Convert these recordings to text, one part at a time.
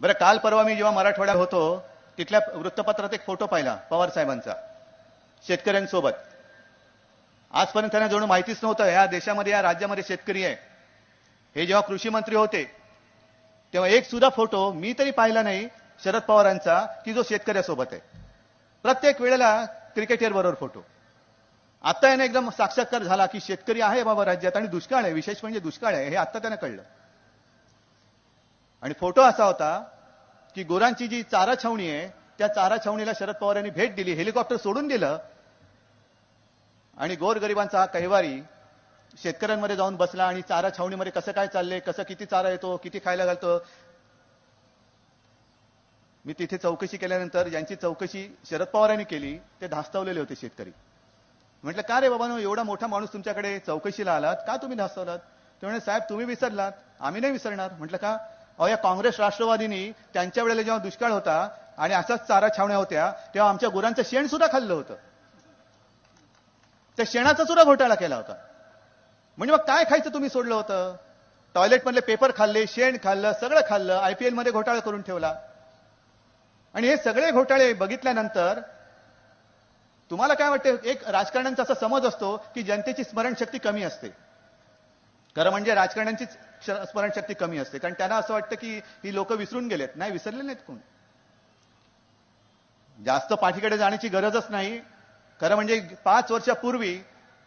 बरं, काल परवा मी जेव्हा मराठवाड्यात होतो तिथल्या वृत्तपत्रात एक फोटो पाहिला पवार साहेबांचा शेतकऱ्यांसोबत. आजपर्यंत त्यांना जणू माहितीच नव्हतं या देशामध्ये, या राज्यामध्ये शेतकरी आहे. हे जेव्हा कृषी मंत्री होते तेव्हा एक सुद्धा फोटो मी तरी पाहिला नाही शरद पवारांचा की जो शेतकऱ्यासोबत आहे. प्रत्येक वेळेला क्रिकेटर बरोबर फोटो. आता याने एकदम साक्षात्कार झाला की शेतकरी आहे बाबा राज्यात आणि दुष्काळ आहे, विशेष म्हणजे दुष्काळ आहे हे आता त्यांना कळलं. आणि फोटो असा होता की गुरांची जी चारा छावणी आहे त्या चारा छावणीला शरद पवार यांनी भेट दिली, हेलिकॉप्टर सोडून दिलं आणि गोरगरिबांचा हा कैवारी शेतकऱ्यांमध्ये जाऊन बसला आणि चारा छावणीमध्ये कसं काय चाललंय, कसं किती चारा येतो, किती खायला घालतो. मी तिथे चौकशी केल्यानंतर ज्यांची चौकशी शरद पवारांनी केली ते धास्तावलेले होते शेतकरी. म्हटलं का रे बाबांनो, एवढा मोठा माणूस तुमच्याकडे चौकशीला आलात, का तुम्ही धास्तावलात? ते म्हणे साहेब तुम्ही विसरलात, आम्ही नाही विसरणार. म्हटलं का? अहो या काँग्रेस राष्ट्रवादीनी त्यांच्या वेळेला जेव्हा दुष्काळ होता आणि असाच चारा छावण्या होत्या तेव्हा आमच्या गुरांचं शेण सुद्धा खाल्लं होतं, त्या शेणाचा सुद्धा घोटाळा केला होता. म्हणजे मग काय खायचं तुम्ही सोडलं होतं? टॉयलेटमधले पेपर खाल्ले, शेण खाल्लं, सगळं खाल्लं, IPL मध्ये घोटाळा करून ठेवला. आणि हे सगळे घोटाळे बघितल्यानंतर तुम्हाला काय वाटतं? एक राजकारण्यांचा असा समज असतो की जनतेची स्मरणशक्ती कमी असते. खरं म्हणजे राजकारण्यांची स्मरणशक्ती कमी असते, कारण त्यांना असं वाटतं की ही लोक विसरून गेलेत. नाही, विसरले नाहीत कोण. जास्त पाठीकडे जाण्याची गरजच नाही. खरं म्हणजे 5 वर्षापूर्वी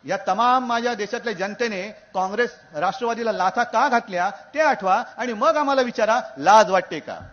या तमाम माझ्या देशातल्या जनतेने काँग्रेस राष्ट्रवादीला लाथा का घातल्या ते आठवा आणि मग आम्हाला विचारा लाज वाटते का?